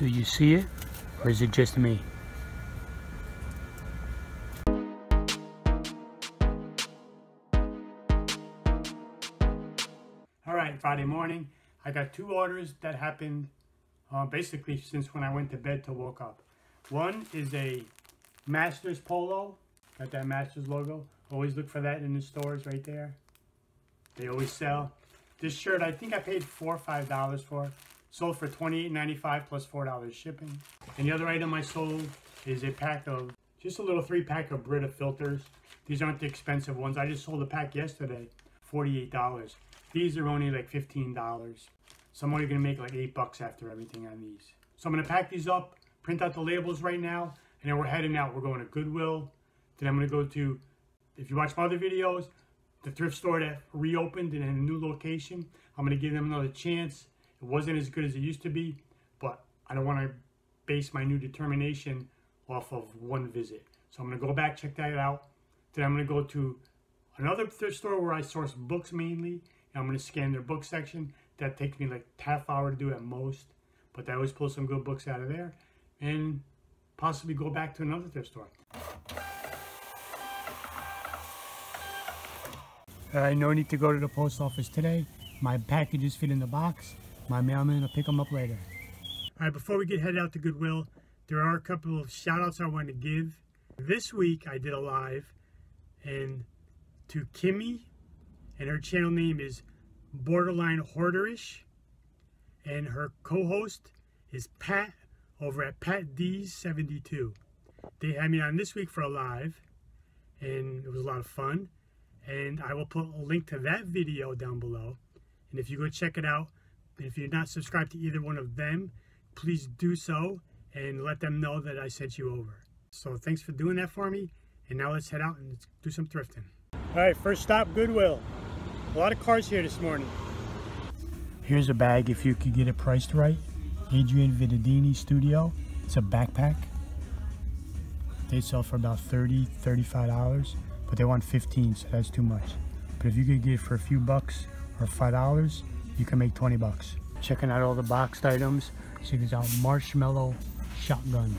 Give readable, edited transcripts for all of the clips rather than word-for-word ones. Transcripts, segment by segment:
Do you see it, or is it just me? All right, Friday morning. I got two orders that happened basically since when I went to bed till woke up. One is a Masters polo, got that Masters logo. Always look for that in the stores right there. They always sell. This shirt, I think I paid $4 or $5 for. Sold for $28.95 plus $4 shipping. And the other item I sold is a pack of, just a little 3-pack of Brita filters. These aren't the expensive ones. I just sold a pack yesterday, $48. These are only like $15. So I'm only gonna make like $8 after everything on these. So I'm gonna pack these up, print out the labels right now, and then we're heading out. We're going to Goodwill. Then I'm gonna go to, if you watch my other videos, the thrift store that reopened in a new location. I'm gonna give them another chance. It wasn't as good as it used to be, but I don't want to base my new determination off of one visit. So I'm going to go back, check that out. Then I'm going to go to another thrift store where I source books mainly. And I'm going to scan their book section. That takes me like half hour to do at most. But I always pull some good books out of there. And possibly go back to another thrift store. No need to go to the post office today. My packages fit in the box. My mailman will pick them up later. All right, before we get headed out to Goodwill, there are a couple of shout outs I want to give. This week I did a live, and to Kimmy, and her channel name is Borderline Hoarderish, and her co-host is Pat over at Pat D's 72. They had me on this week for a live, and it was a lot of fun. And I will put a link to that video down below. And if you go check it out, if you're not subscribed to either one of them, please do so and let them know that I sent you over. So thanks for doing that for me. And now let's head out and let's do some thrifting. All right, first stop, Goodwill. A lot of cars here this morning. Here's a bag if you could get it priced right. Adrian Vidadini Studio. It's a backpack. They sell for about $30, $35, but they want $15, so that's too much. But if you could get it for a few bucks or $5, you can make 20 bucks. Checking out all the boxed items. Check out marshmallow shotgun.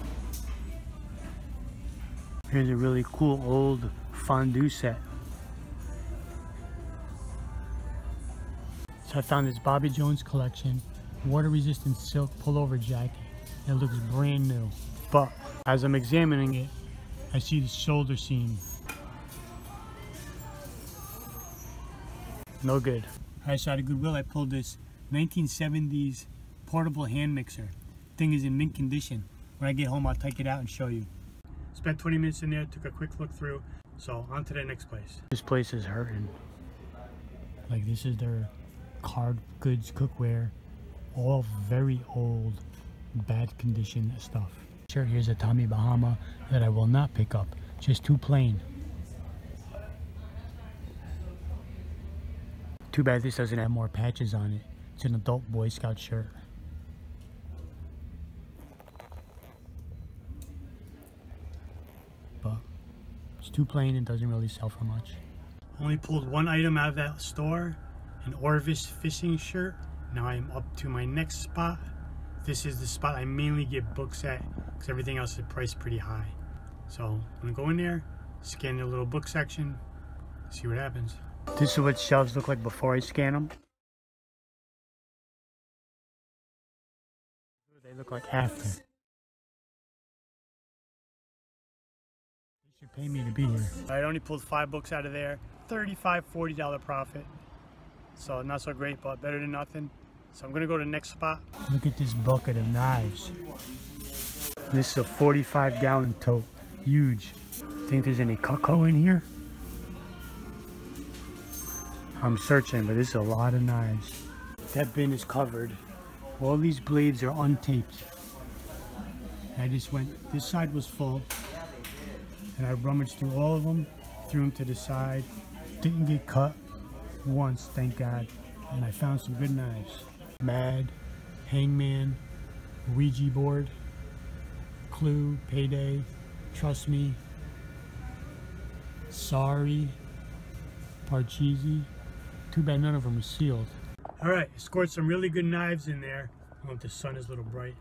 Here's a really cool old fondue set. So I found this Bobby Jones collection, water resistant silk pullover jacket. It looks brand new. But as I'm examining it, I see the shoulder seam. No good. Alright, so out of Goodwill I pulled this 1970s portable hand mixer. Thing is in mint condition. When I get home I'll take it out and show you. Spent 20 minutes in there, took a quick look through. So on to the next place. This place is hurting. Like this is their card goods, cookware. All very old, bad condition stuff. Sure, here's a Tommy Bahama that I will not pick up. Just too plain. Too bad this doesn't have more patches on it. It's an adult Boy Scout shirt. But it's too plain and doesn't really sell for much. Only pulled one item out of that store, an Orvis fishing shirt. Now I'm up to my next spot. This is the spot I mainly get books at because everything else is priced pretty high. So I'm gonna go in there, scan the little book section, see what happens. This is what shelves look like before I scan them. They look like after. They should pay me to be here. I only pulled 5 books out of there. $35, $40 profit. So not so great, but better than nothing. So I'm gonna go to the next spot. Look at this bucket of knives. This is a 45-gallon tote. Huge. Think there's any cocoa in here? I'm searching, but this is a lot of knives. That bin is covered. All these blades are untaped. I just went, this side was full, and I rummaged through all of them, threw them to the side. Didn't get cut once, thank God. And I found some good knives. Mad, Hangman, Ouija board, Clue, Payday, Trust Me, Sorry, Parcheesi. Too bad none of them are sealed. All right, scored some really good knives in there. I don't know if the sun is a little bright.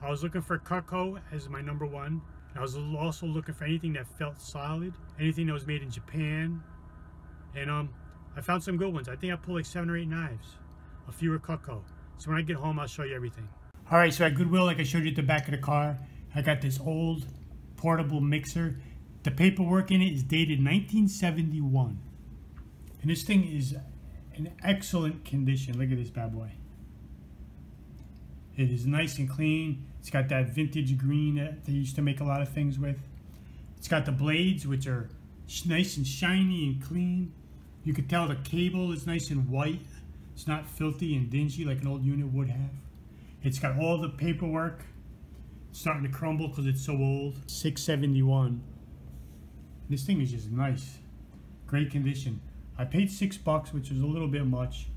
I was looking for Cutco as my number one. I was also looking for anything that felt solid, anything that was made in Japan. And I found some good ones. I think I pulled like 7 or 8 knives. A few were Cutco. So when I get home, I'll show you everything. All right, so at Goodwill, like I showed you at the back of the car, I got this old portable mixer. The paperwork in it is dated 1971. And this thing is in excellent condition. Look at this bad boy. It is nice and clean. It's got that vintage green that they used to make a lot of things with. It's got the blades, which are nice and shiny and clean. You can tell the cable is nice and white. It's not filthy and dingy like an old unit would have. It's got all the paperwork. It's starting to crumble because it's so old. 671. This thing is just nice. Great condition. I paid $6, which was a little bit much,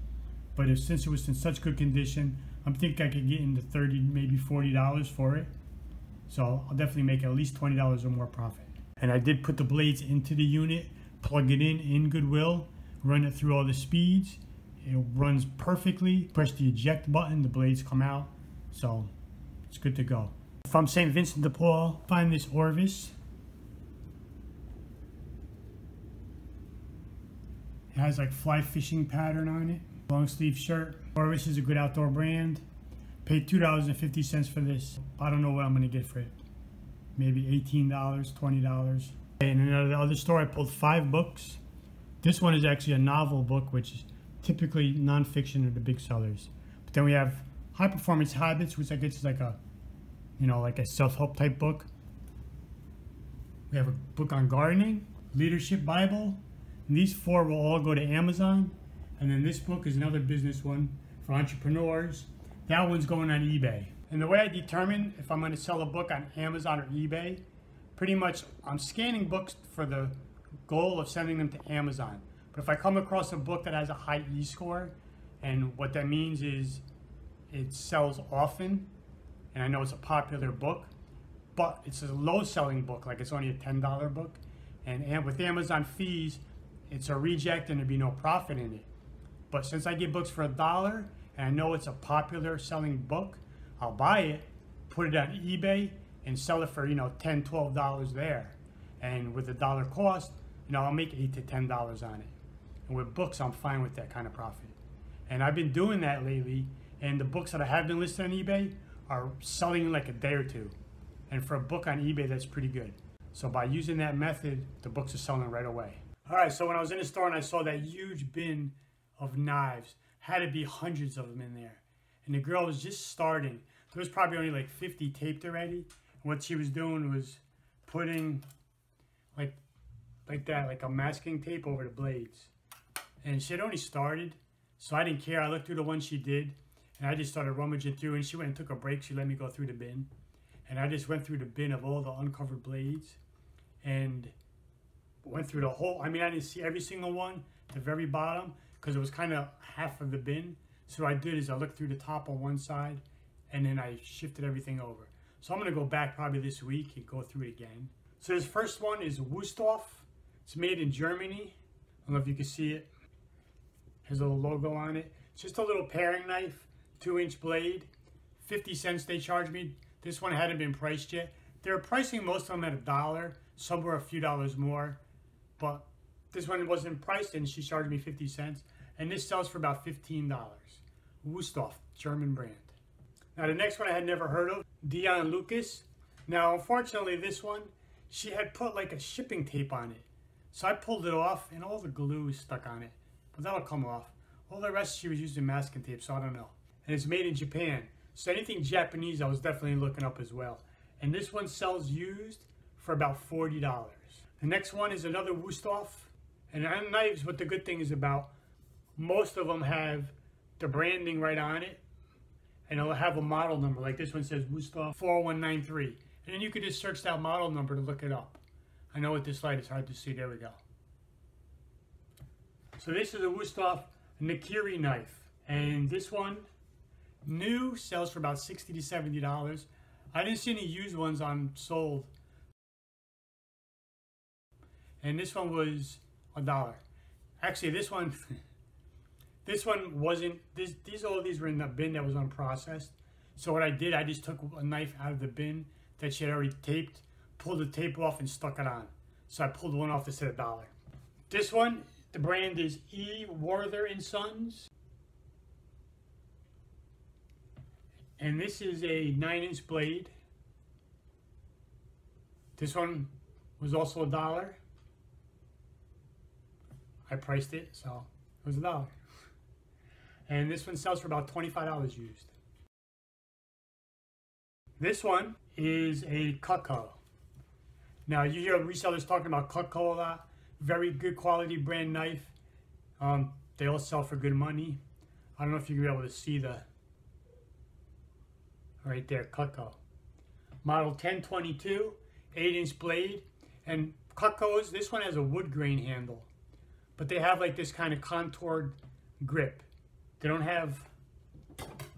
but since it was in such good condition, I'm thinking I could get into $30, maybe $40 for it. So I'll definitely make at least $20 or more profit. And I did put the blades into the unit, plug it in Goodwill, run it through all the speeds. It runs perfectly. Press the eject button, the blades come out. So it's good to go. From St. Vincent de Paul, find this Orvis. It has like fly fishing pattern on it. Long sleeve shirt. Orvis is a good outdoor brand. Paid $2.50 for this. I don't know what I'm gonna get for it. Maybe $18, $20. And in the other store I pulled 5 books. This one is actually a novel book, which is typically non-fiction are the big sellers. But then we have High Performance Habits, which I guess is like a, like a self-help type book. We have a book on gardening, Leadership Bible, and these 4 will all go to Amazon. And then this book is another business one for entrepreneurs. That one's going on eBay. And the way I determine if I'm going to sell a book on Amazon or eBay, pretty much I'm scanning books for the goal of sending them to Amazon. But if I come across a book that has a high E-score, and what that means is it sells often, and I know it's a popular book, but it's a low-selling book, like it's only a $10 book, and with Amazon fees, it's a reject and there'd be no profit in it. But since I get books for $1, and I know it's a popular selling book, I'll buy it, put it on eBay, and sell it for $10, $12 there. And with the $1 cost, I'll make $8 to $10 on it. And with books, I'm fine with that kind of profit. And I've been doing that lately, and the books that I have been listed on eBay are selling in like a day or two. And for a book on eBay, that's pretty good. So by using that method, the books are selling right away. All right, so when I was in the store and I saw that huge bin of knives, had to be hundreds of them in there. And the girl was just starting. There was probably only like 50 taped already. And what she was doing was putting like that, like a masking tape over the blades. And she had only started, so I didn't care. I looked through the ones she did, and I just started rummaging through, and she went and took a break. She let me go through the bin. And I just went through the bin of all the uncovered blades and went through the whole, I didn't see every single one, the very bottom, because it was kind of half of the bin. So what I did is I looked through the top on one side, and then I shifted everything over. So I'm going to go back probably this week and go through it again. So this first one is Wüsthof. It's made in Germany. I don't know if you can see it. Has a little logo on it. It's just a little paring knife, 2-inch blade. 50 cents they charged me. This one hadn't been priced yet. They were pricing most of them at $1. Some were a few dollars more. But this one wasn't priced, and she charged me 50 cents. And this sells for about $15. Wüsthof, German brand. Now the next one I had never heard of, Dion Lucas. Now unfortunately this one, she had put like a shipping tape on it. So I pulled it off and all the glue is stuck on it. But that'll come off. All the rest she was using masking tape, so I don't know. And it's made in Japan. So anything Japanese I was definitely looking up as well. And this one sells used for about $40. The next one is another Wüsthof. And on knives, what the good thing is about, most of them have the branding right on it. And it'll have a model number, like this one says Wüsthof 4193. And then you could just search that model number to look it up. I know with this light it's hard to see. There we go. So this is a Wüsthof Nakiri knife. And this one, new, sells for about $60 to $70. I didn't see any used ones on sold. And this one was $1. Actually, this one wasn't, all of these were in the bin that was unprocessed. So what I did, I just took a knife out of the bin that she had already taped, pulled the tape off and stuck it on. So I pulled one off that said $1. This one, the brand is E. Werther & Sons. And this is a 9-inch blade. This one was also $1. I priced it, so it was $1. And this one sells for about $25 used. This one is a Cutco. Now you hear resellers talking about Cutco a lot. Very good quality brand knife. They all sell for good money. I don't know if you're gonna be able to see the right there, Cutco. Model 1022, 8-inch blade. And Cutco's, this one has a wood grain handle, but they have like this kind of contoured grip. They don't have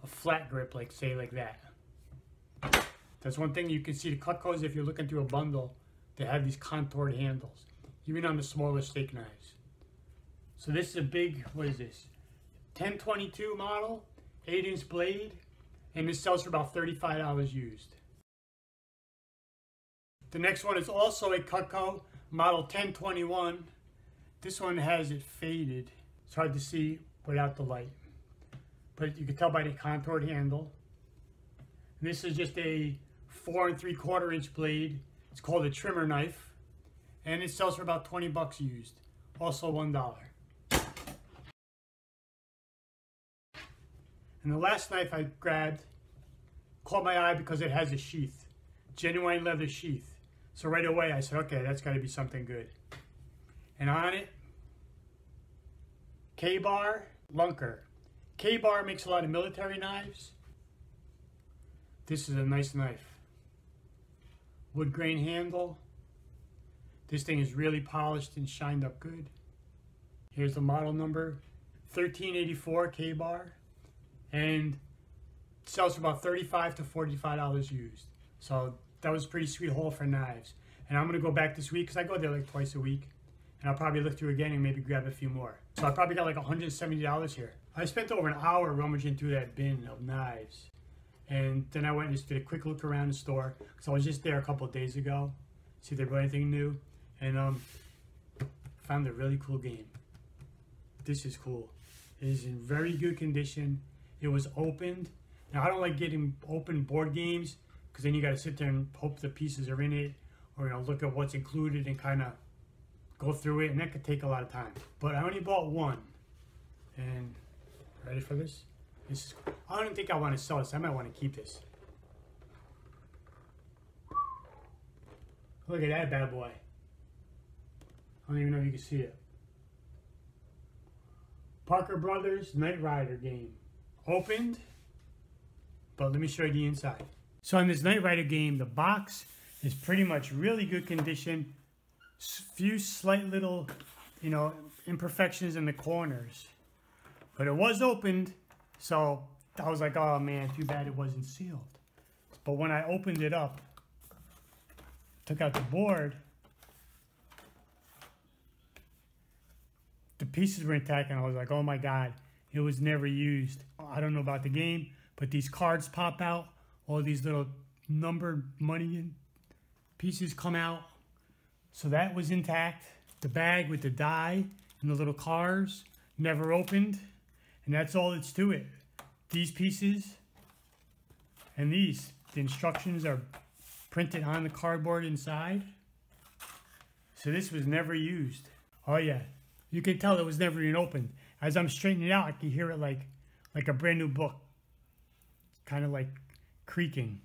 a flat grip like, say, like that. That's one thing you can see. The Cutco's, if you're looking through a bundle, they have these contoured handles, even on the smaller steak knives. So this is a big, what is this? 1022 model, 8-inch blade, and this sells for about $35 used. The next one is also a Cutco, model 1021. This one has it faded. It's hard to see without the light, but you can tell by the contoured handle. And this is just a 4 3/4 inch blade. It's called a trimmer knife, and it sells for about 20 bucks used. Also $1. And the last knife I grabbed caught my eye because it has a sheath, genuine leather sheath. So right away I said, okay, that's got to be something good. And on it, K-Bar Lunker. K-Bar makes a lot of military knives. This is a nice knife. Wood grain handle. This thing is really polished and shined up good. Here's the model number, 1384 K-Bar. And it sells for about $35 to $45 used. So that was a pretty sweet haul for knives. And I'm gonna go back this week because I go there like twice a week. And I'll probably look through again and maybe grab a few more. So I probably got like $170 here. I spent over an hour rummaging through that bin of knives. And then I went and just did a quick look around the store. So I was just there a couple of days ago, see if they brought anything new. And found a really cool game. This is cool. It is in very good condition. It was opened. Now I don't like getting open board games because then you got to sit there and hope the pieces are in it, or look at what's included and kind of go through it, and that could take a lot of time. But I only bought one. And ready for this? This is, I don't think I want to sell this. I might want to keep this. Look at that bad boy. I don't even know if you can see it. Parker Brothers Knight Rider game. Opened, but let me show you the inside. So in this Knight Rider game, the box is pretty much really good condition. Few slight little, imperfections in the corners. But it was opened, so I was like, oh man, too bad it wasn't sealed. But when I opened it up, took out the board, the pieces were intact, and I was like, oh my God, it was never used. I don't know about the game, but these cards pop out, all these little numbered money pieces come out. So that was intact. The bag with the die and the little cars never opened, and that's all that's to it. These pieces and these, the instructions are printed on the cardboard inside. So this was never used. Oh yeah, you can tell it was never even opened. As I'm straightening it out, I can hear it like a brand new book, kind of like creaking.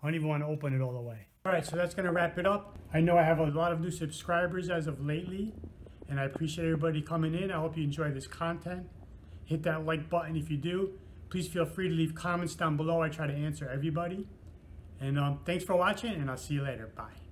I don't even want to open it all the way. All right, so that's gonna wrap it up. I know I have a lot of new subscribers as of lately, and I appreciate everybody coming in. I hope you enjoy this content. Hit that like button if you do. Please feel free to leave comments down below. I try to answer everybody. And thanks for watching, and I'll see you later. Bye.